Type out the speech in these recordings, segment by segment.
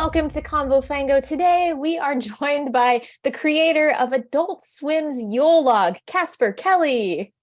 welcome to Convo Fango. Today we are joined by the creator of Adult Swim's Yule Log, Casper Kelly.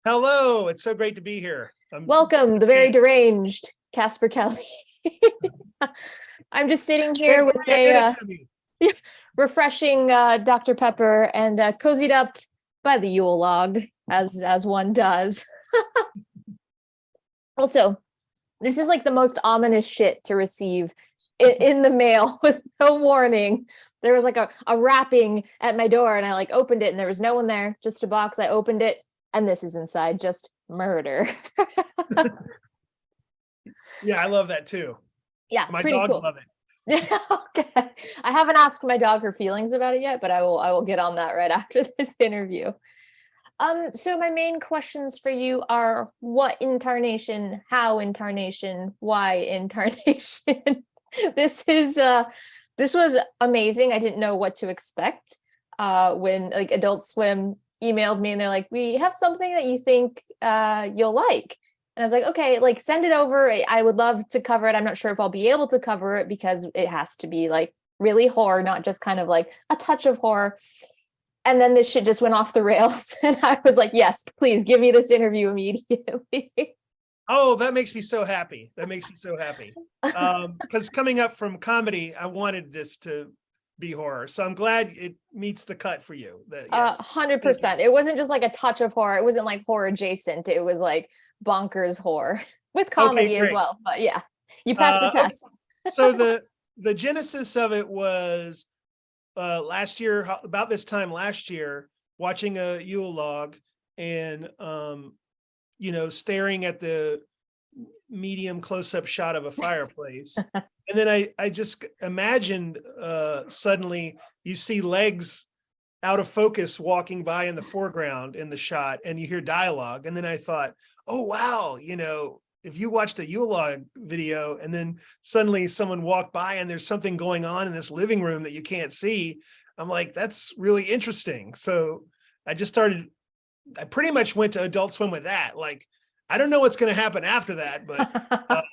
Hello, it's so great to be here. Welcome, the very deranged Casper Kelly. I'm just sitting here with a refreshing Dr. Pepper and cozied up by the Yule Log, as one does. Also, this is like the most ominous shit to receive in the mail with no warning. There was like a rapping at my door and I like opened it and there was no one there, just a box. I opened it and this is inside, just murder. Yeah, I love that too. Yeah, my pretty dogs cool. love it. Okay. I haven't asked my dog her feelings about it yet, but I will get on that right after this interview. So my main questions for you are what incarnation, how incarnation, why incarnation? This was amazing. I didn't know what to expect when like Adult Swim emailed me and they're like, we have something that you think you'll like. And I was like, okay, like send it over. I would love to cover it. I'm not sure if I'll be able to cover it because it has to be like really horror, not just kind of like a touch of horror. And then this shit just went off the rails. And I was like, yes, please give me this interview immediately. Oh, that makes me so happy. That makes me so happy. Because coming up from comedy, I wanted this to be horror. So I'm glad it meets the cut for you. 100%. It wasn't just like a touch of horror. It wasn't like horror adjacent. It was like bonkers horror with comedy as well. But yeah, you passed the test. Okay. So the genesis of it was last year, about this time last year, watching a Yule log and staring at the medium close-up shot of a fireplace. And then I just imagined suddenly you see legs out of focus walking by in the foreground in the shot and you hear dialogue. And then I thought, oh, wow, if you watched a Yule log video and then suddenly someone walked by and there's something going on in this living room that you can't see, I'm like, that's really interesting. So I pretty much went to Adult Swim with that. Like, I don't know what's going to happen after that, but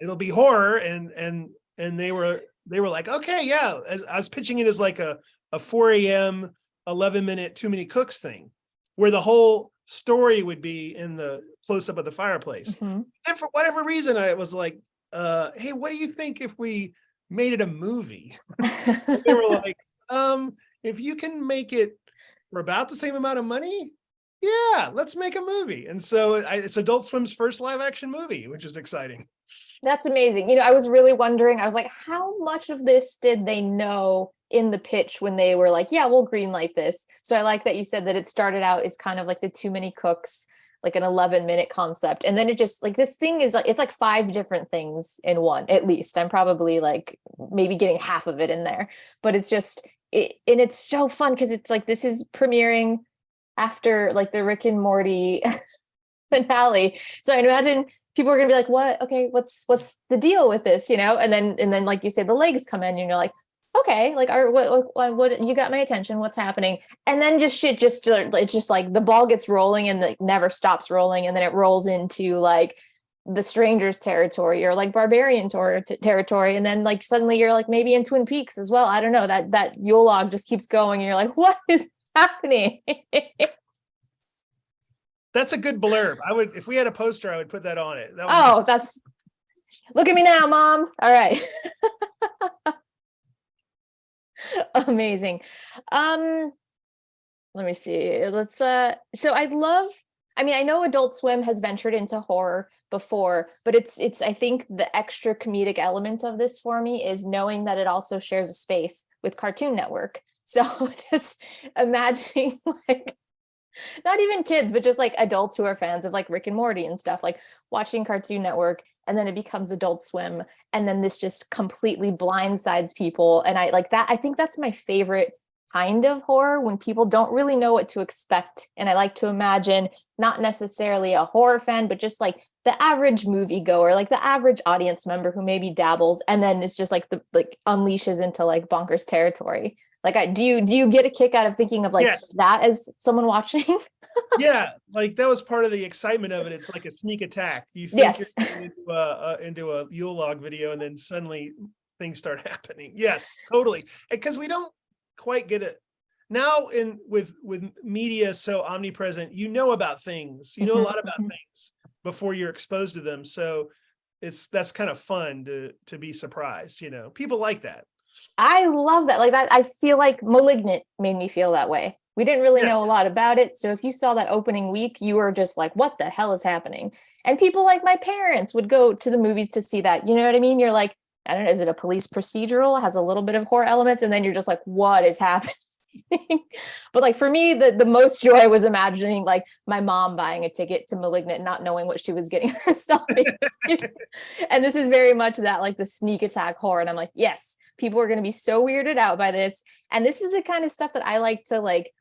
it'll be horror. And they were like, okay, yeah. I was pitching it as like a 4 a.m., 11-minute, Too Many Cooks thing, where the whole story would be in the close up of the fireplace. Mm-hmm. And for whatever reason, I was like, hey, what do you think if we made it a movie? They were like, if you can make it for about the same amount of money, yeah, let's make a movie. And so it's Adult Swim's first live action movie, which is exciting. That's amazing. I was really wondering, I was like, how much of this did they know in the pitch when they were like, yeah, we'll greenlight this. So I like that you said that it started out as kind of like the Too Many Cooks, like an 11-minute concept. And then it just like, this thing is like, it's like 5 different things in one, at least. I'm probably like maybe getting half of it in there, but it's just, and it's so fun because it's like, this is premiering after like the Rick and Morty finale. So I imagine people are gonna be like, what? Okay, what's the deal with this? And then like you say, the legs come in and you're like, okay, like what you got my attention, what's happening? And then it's just like the ball gets rolling and like never stops rolling. And then it rolls into like the stranger's territory or like barbarian territory. And then like suddenly you're like maybe in Twin Peaks as well. I don't know, that Yule log just keeps going and you're like, what is happening? That's a good blurb. If we had a poster, I would put that on it. That's look at me now, Mom. All right. Amazing. Let me see. So I know Adult Swim has ventured into horror before, but it's I think the extra comedic element of this for me is knowing that it also shares a space with Cartoon Network. So just imagining like not even kids, but just like adults who are fans of like Rick and Morty and stuff, like watching Cartoon Network, and then it becomes Adult Swim, and then this just completely blindsides people. And I like that. I think that's my favorite kind of horror, when people don't really know what to expect. And I like to imagine not necessarily a horror fan, but just like the average moviegoer, like the average audience member who maybe dabbles, and then it's just like unleashes into like bonkers territory. Like, do you get a kick out of thinking of like that as someone watching? Yeah, like that was part of the excitement of it. It's like a sneak attack. You think you're into a Yule log video, and then suddenly things start happening. Yes, totally. Because we don't quite get it now with media so omnipresent, you know about things, you know a lot about things before you're exposed to them. So that's kind of fun to be surprised, you know. People like that. I love that. Like that, I feel like Malignant made me feel that way. We didn't really know a lot about it. So if you saw that opening week, you were just like, what the hell is happening? And people like my parents would go to the movies to see that. You know what I mean? You're like, I don't know, is it a police procedural? It has a little bit of horror elements. And then you're just like, what is happening? But like for me, the most joy was imagining like my mom buying a ticket to Malignant, not knowing what she was getting herself into. And this is very much that, like the sneak attack horror. And I'm like, yes, people are going to be so weirded out by this. And this is the kind of stuff that I like to like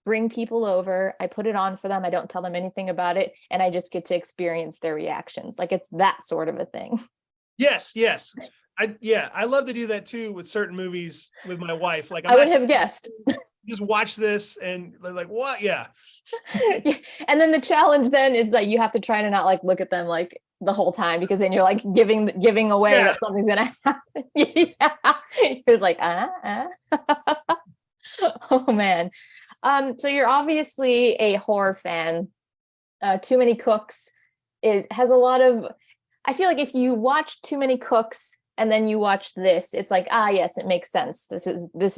bring people over. I put it on for them. I don't tell them anything about it. And I just get to experience their reactions. Like it's that sort of a thing. Yes. I love to do that too with certain movies with my wife. Like I would have guessed. Just watch this and they're like, what? Yeah. And then the challenge then is that you have to try to not like look at them like the whole time, because then you're like giving away that something's gonna happen. It was like, oh man. So you're obviously a horror fan. Too Many Cooks has a lot of, I feel like if you watch Too Many Cooks and then you watch this, it's like, yes, it makes sense. This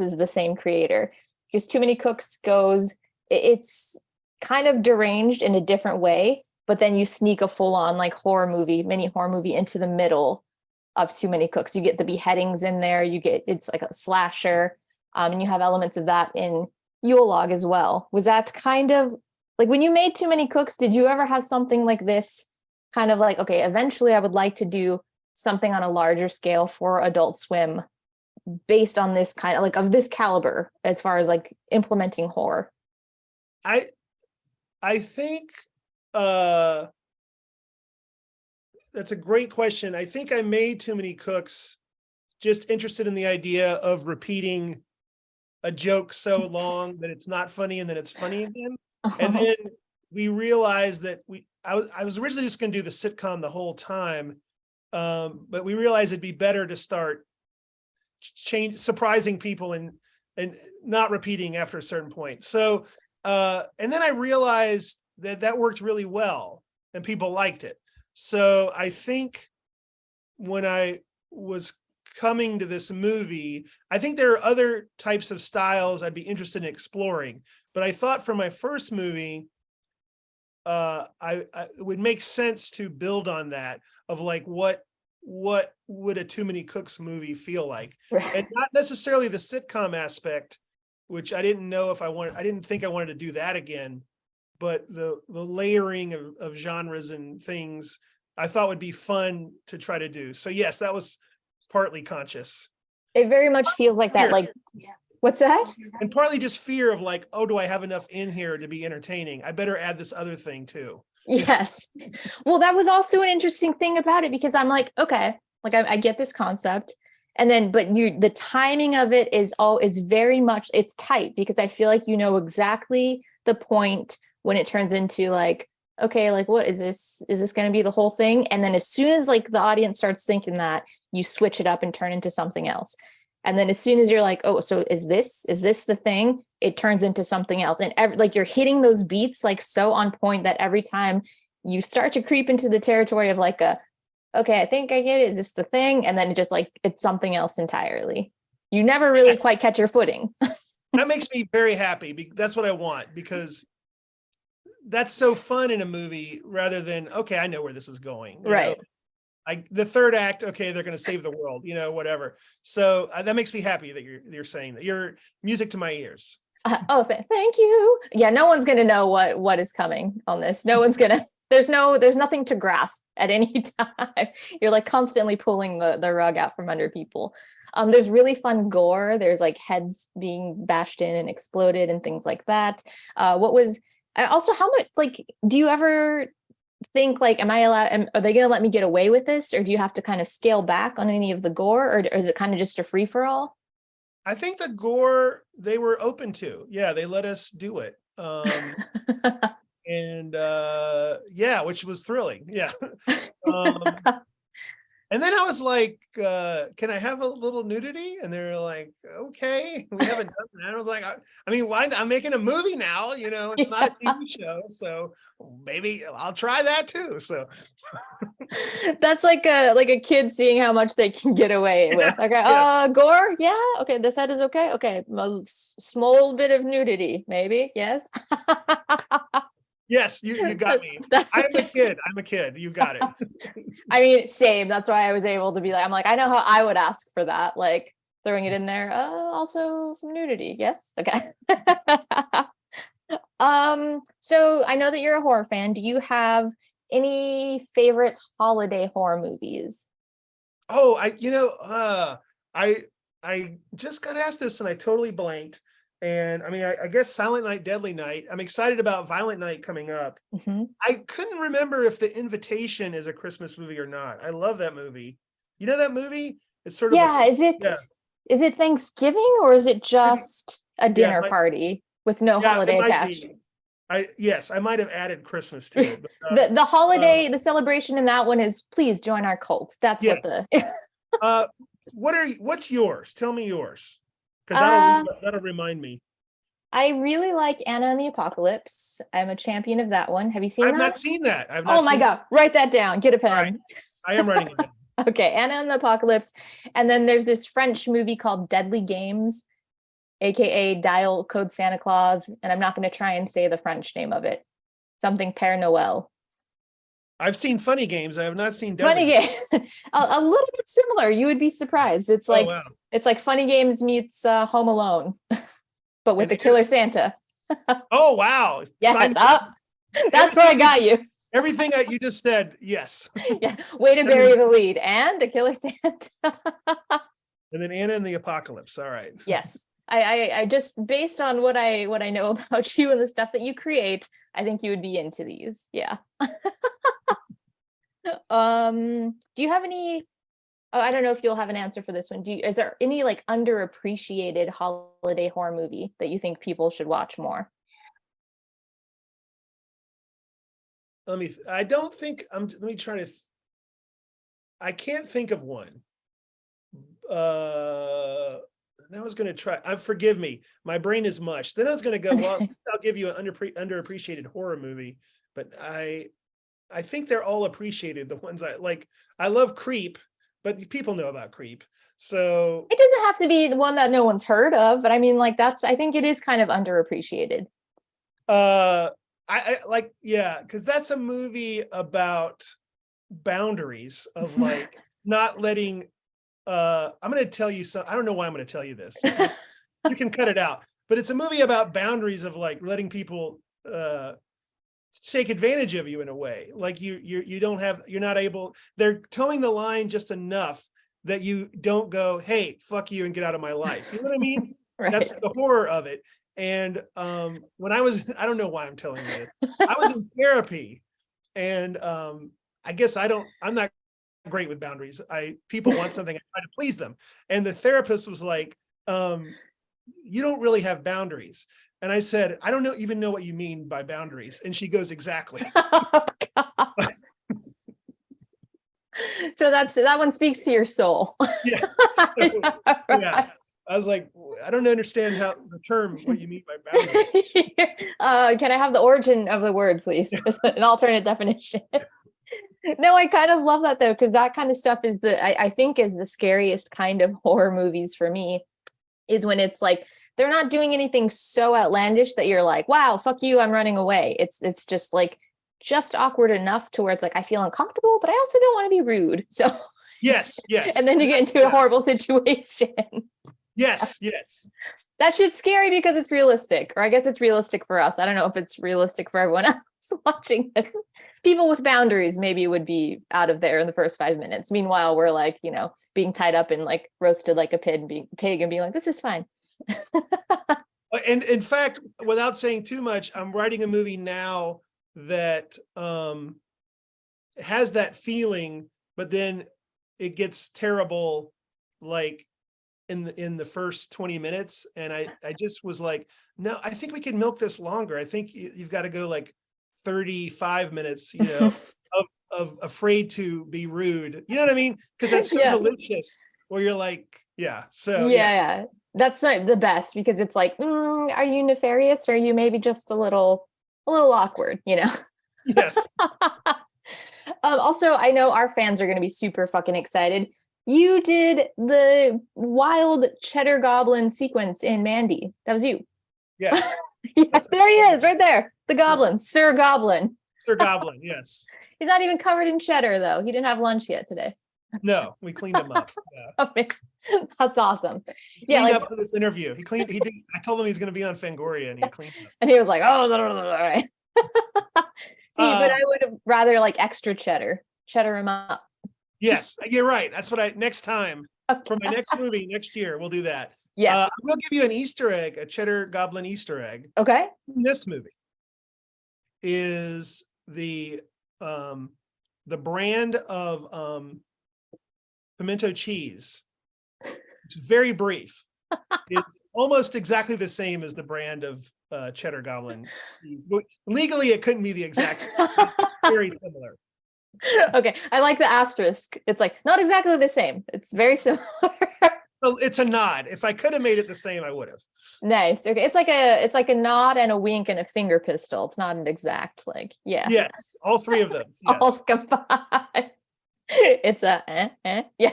is the same creator. Because Too Many Cooks it's kind of deranged in a different way, but then you sneak a full-on like mini horror movie into the middle of Too Many Cooks. You get the beheadings in there. It's like a slasher, and you have elements of that in Yule Log as well. Was that kind of like when you made Too Many Cooks? Did you ever have something like this? Kind of like, okay, eventually I would like to do something on a larger scale for Adult Swim based on this kind of like of this caliber as far as like implementing horror? I think that's a great question. I think I made Too Many Cooks just interested in the idea of repeating a joke so long that it's not funny and then it's funny again. And then we realized that I was originally just going to do the sitcom the whole time, but we realized it'd be better to start surprising people and not repeating after a certain point. So and then I realized that worked really well and people liked it. So I think when I was coming to this movie, I think there are other types of styles I'd be interested in exploring. But I thought for my first movie, it would make sense to build on that of like what would a Too Many Cooks movie feel like, and not necessarily the sitcom aspect, which I didn't know if I didn't think I wanted to do that again, but the layering of genres and things I thought would be fun to try to do. So yes, that was partly conscious. It very much feels like that. Like, what's that? And partly just fear of like, oh, do I have enough in here to be entertaining? I better add this other thing too. Yes. Well, that was also an interesting thing about it, because I'm like, okay, like I get this concept. And then, but the timing of it is very much, it's tight, because I feel like you know exactly the point when it turns into like, okay, like what is this? Is this going to be the whole thing? And then as soon as like the audience starts thinking that, you switch it up and turn into something else. And then as soon as you're like, oh, so is this the thing? It turns into something else. And like you're hitting those beats like so on point that every time you start to creep into the territory of like okay, I think I get it. Is this the thing? And then it just like, it's something else entirely. You never really quite catch your footing. That makes me very happy. That's what I want, because that's so fun in a movie rather than, okay, I know where this is going. Right. Like the third act, okay, they're going to save the world, whatever. So that makes me happy that you're saying that. You're music to my ears. Thank you. Yeah, no one's going to know what is coming on this. No one's going to, there's nothing to grasp at any time. You're like constantly pulling the rug out from under people. There's really fun gore. There's like heads being bashed in and exploded and things like that. Also, how much, like, do you ever think like, are they going to let me get away with this? Or do you have to kind of scale back on any of the gore, or is it kind of just a free for all? I think the gore they were open to. Yeah, they let us do it. And which was thrilling. Yeah. And then I was like, can I have a little nudity? And they were like, okay, we haven't done that. I was like, I mean, why? I'm making a movie now, you know, it's not a TV show. So maybe I'll try that too. So That's like a kid seeing how much they can get away with. yes, Okay, yes. gore, yeah, okay, this head is okay. Okay, a small bit of nudity, maybe, yes. Yes, you got me. That's I'm a kid. I'm a kid. You got it. I mean, same. That's why I was able to be like, I'm like, I know how I would ask for that, like throwing it in there. Also some nudity, yes, okay. So I know that you're a horror fan. Do you have any favorite holiday horror movies? Oh, I just got asked this and I totally blanked. And I mean, I guess Silent Night, Deadly Night. I'm excited about Violent Night coming up. Mhm. I couldn't remember if The Invitation is a Christmas movie or not. I love that movie. You know that movie? It's sort of Yeah, yeah, is it Thanksgiving or is it just a yeah, dinner party with no it holiday might attached? be. Yes, I might have added Christmas to it. But, The holiday, the celebration in that one is please join our cult. That's what yes. the Uh, what's yours? Tell me yours, because uh that'll remind me. I really like Anna and the Apocalypse. I'm a champion of that one. Have you seen I've that? not seen that. I've Oh not my seen. God, write that down. Get a All right, pen. I am writing it down. Okay, Anna and the Apocalypse. And then there's this French movie called Deadly Games, aka Dial Code Santa Claus. And I'm not going to try and say the French name of it. Something Père Noël. I've seen Funny Games. I have not seen Funny Deadly. Game. A little bit similar. You would be surprised. It's Oh like wow! it's like Funny Games meets Home Alone, but with And the killer Santa. oh wow! Yes, Sign up. That's where I got you. everything that you just said. Yes. Yeah, way to I bury mean, the lead and a killer Santa. and then Anna and the Apocalypse. All right. Yes. I just based on what I know about you and the stuff that you create, I think you would be into these. Yeah. Do you have any I don't know if you'll have an answer for this one. Is there any like underappreciated holiday horror movie that you think people should watch more? I don't think let me try to. I can't think of one. I was going to try. Forgive me. My brain is mush. Then I was going to go. Well, I'll give you an underappreciated horror movie, but I think they're all appreciated. The ones I like. I love Creep, but people know about Creep. So It doesn't have to be the one that no one's heard of, but I mean, like I think it is kind of underappreciated. I like, yeah, because that's a movie about boundaries of like not letting I'm going to tell you I don't know why I'm going to tell you this. You can cut it out, but it's a movie about boundaries of like letting people take advantage of you in a way. Like you don't have, you're not able, they're towing the line just enough that you don't go, hey, fuck you and get out of my life. You know what I mean? Right. That's the horror of it. And when I don't know why I'm telling you this. I was in therapy, and I guess I'm not great with boundaries. People want something, I try to please them. And the therapist was like, you don't really have boundaries. And I said, I don't even know what you mean by boundaries. And she goes, exactly. Oh, God. So that one speaks to your soul. Yeah. So, yeah. I was like, I don't understand what you mean by boundaries. Can I have the origin of the word, please? An alternate definition. No, I kind of love that though, because that kind of stuff is I think is the scariest kind of horror movies for me, is when it's like they're not doing anything so outlandish that you're like, wow, fuck you, I'm running away. It's just like just awkward enough to where it's like I feel uncomfortable, but I also don't want to be rude. So yes. And then you get into a horrible situation. Yes. That shit's scary because it's realistic, or I guess it's realistic for us. I don't know if it's realistic for everyone else watching it. People with boundaries maybe would be out of there in the first 5 minutes. Meanwhile, we're like, being tied up and like roasted like a pig and being like, this is fine. And in fact, without saying too much, I'm writing a movie now that has that feeling, but then it gets terrible like in the first 20 minutes. And I just was like, no, I think we can milk this longer. I think you've got to go like 35 minutes, of afraid to be rude. You know what I mean? Because that's so Yeah. delicious. Where you're like, yeah. So Yeah. That's not the best because it's like, are you nefarious or are you maybe just a little awkward, you know? Yes. Also, I know our fans are going to be super fucking excited. You did the wild cheddar goblin sequence in Mandy. That was you. Yes. Yes, there he is, right there. The goblin, Sir Goblin. Sir Goblin. Yes. He's not even covered in cheddar though. He didn't have lunch yet today. No, we cleaned him up. Yeah. That's awesome. Cleaned like, up for this interview. He did. I told him he's going to be on Fangoria, and he cleaned up. And he was like, "Oh, all right." See, but I would have rather like extra cheddar him up. Yes, you're right. That's what next time for my next movie next year, we'll do that. Yes. We'll give you an Easter egg, a cheddar goblin Easter egg. Okay. In this movie is the brand of pimento cheese, which is very brief. It's almost exactly the same as the brand of cheddar goblin cheese. Legally, it couldn't be the exact same. It's very similar. Okay, I like the asterisk. It's like not exactly the same. It's very similar. Well, it's a nod. If I could have made it the same, I would have. Nice. Okay, it's like a nod and a wink and a finger pistol. It's not an exact yeah. Yes, all three of those. Yes. All combined. It's a yeah.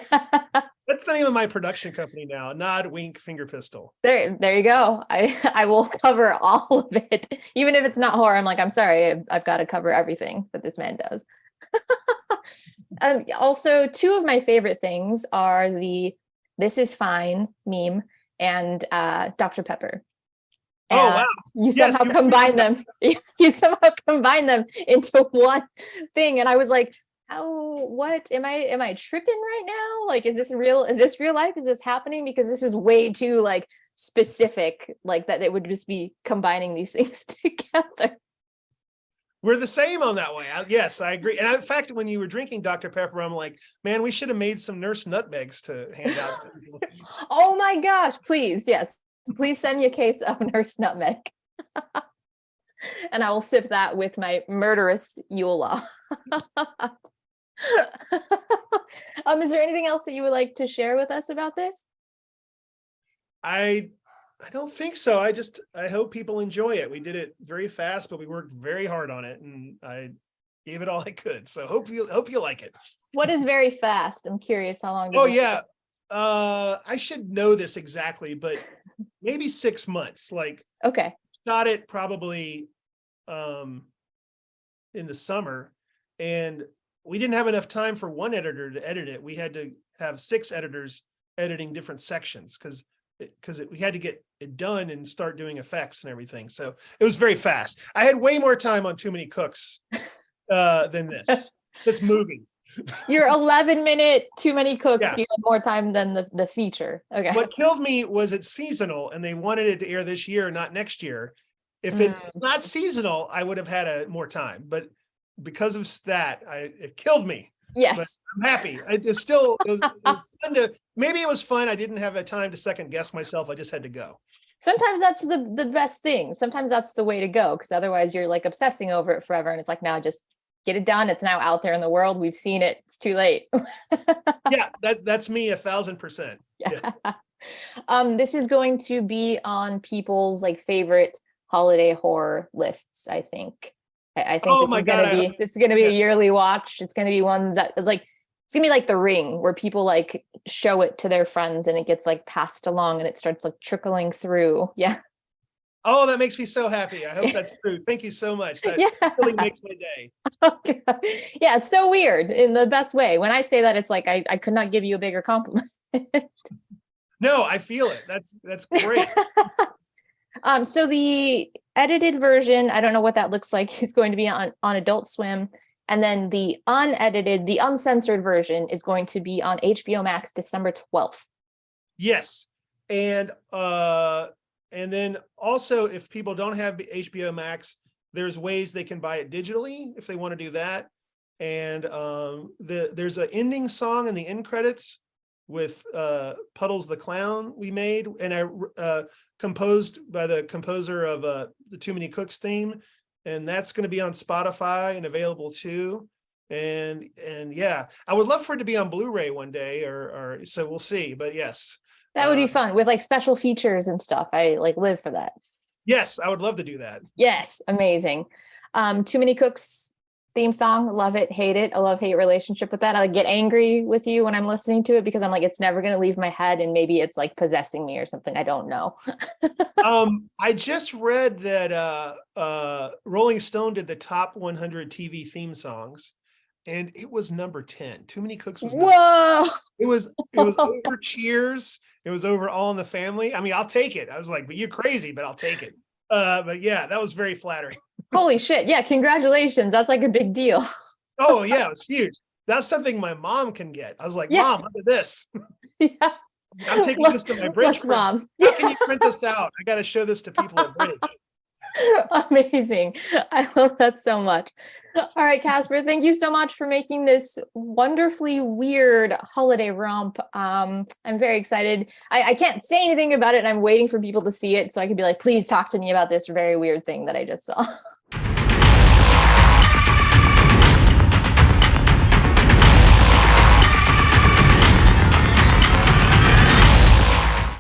That's the name of my production company now. Nod, wink, finger pistol. There you go. I will cover all of it, even if it's not horror. I'm like, I'm sorry, I've got to cover everything that this man does. Also, two of my favorite things are the "This is fine" meme and Dr. Pepper. And oh wow! You somehow combine them. You somehow combine them into one thing, and I was like, "Oh, what am I tripping right now? Like, is this real? Is this real life? Is this happening? Because this is way too like specific, like that it would just be combining these things together." We're the same on that way. Yes, I agree. And in fact, when you were drinking Dr. Pepper, I'm like, man, we should have made some nurse nutmegs to hand out. Oh my gosh, please. Yes. Please send me a case of nurse nutmeg. And I will sip that with my murderous Yule log. Is there anything else that you would like to share with us about this? I don't think so. I hope people enjoy it. We did it very fast, but we worked very hard on it, and I gave it all I could. So hope you like it. What is very fast? I'm curious how long. Oh yeah. I should know this exactly, but maybe 6 months. Like, okay. Shot it probably in the summer, and we didn't have enough time for one editor to edit it. We had to have 6 editors editing different sections because we had to get it done and start doing effects and everything. So it was very fast. I had way more time on Too Many Cooks than this movie. Your 11-minute Too Many Cooks, yeah. You had more time than the feature. Okay. What killed me was it's seasonal, and they wanted it to air this year, not next year. If it's not seasonal, I would have had more time. But because of that, it killed me. Yes. But I'm happy. It was fun maybe it was fun. I didn't have a time to second guess myself. I just had to go. Sometimes that's the best thing. Sometimes that's the way to go, because otherwise you're like obsessing over it forever. And it's like, now just get it done. It's now out there in the world. We've seen it. It's too late. Yeah, that's me 1,000%. Yeah. Yes. This is going to be on people's like favorite holiday horror lists, I think. I think this is gonna be a yearly watch. It's gonna be one that like it's gonna be like The Ring, where people like show it to their friends and it gets like passed along and it starts like trickling through. Yeah. Oh, that makes me so happy. I hope that's true. Thank you so much. That really makes my day. Okay. Yeah, it's so weird in the best way. When I say that, it's like I could not give you a bigger compliment. No, I feel it. That's great. So the edited version, I don't know what that looks like. It's going to be on Adult Swim. And then the unedited, the uncensored version is going to be on HBO Max December 12th. Yes. And then also, if people don't have HBO Max, there's ways they can buy it digitally if they want to do that. And there's an ending song in the end credits with Puddles the Clown we made, and I composed by the composer of the Too Many Cooks theme, and that's going to be on Spotify and available too. and yeah, I would love for it to be on Blu-ray one day, or so we'll see. But yes, That would be fun with like special features and stuff. I like live for that. yes, I would love to do that. Yes, amazing. Too Many Cooks theme song, love it, hate it. A love-hate relationship with that. I get angry with you when I'm listening to it because I'm like, it's never going to leave my head, and maybe it's like possessing me or something. I don't know. I just read that Rolling Stone did the top 100 TV theme songs, and it was number 10. Too Many Cooks was Whoa. it was over Cheers. It was over All in the Family. I mean, I'll take it. I was like, but you're crazy, but I'll take it. But yeah, that was very flattering. Holy shit. Yeah, congratulations. That's like a big deal. Oh yeah, it was huge. That's something my mom can get. I was like, Yeah. Mom, look at this. Yeah. I'm taking this to my bridge. Look, Mom. How can you print this out? I got to show this to people at bridge. Amazing. I love that so much. All right, Casper, thank you so much for making this wonderfully weird holiday romp. I'm very excited. I can't say anything about it, and I'm waiting for people to see it so I can be like, please talk to me about this very weird thing that I just saw.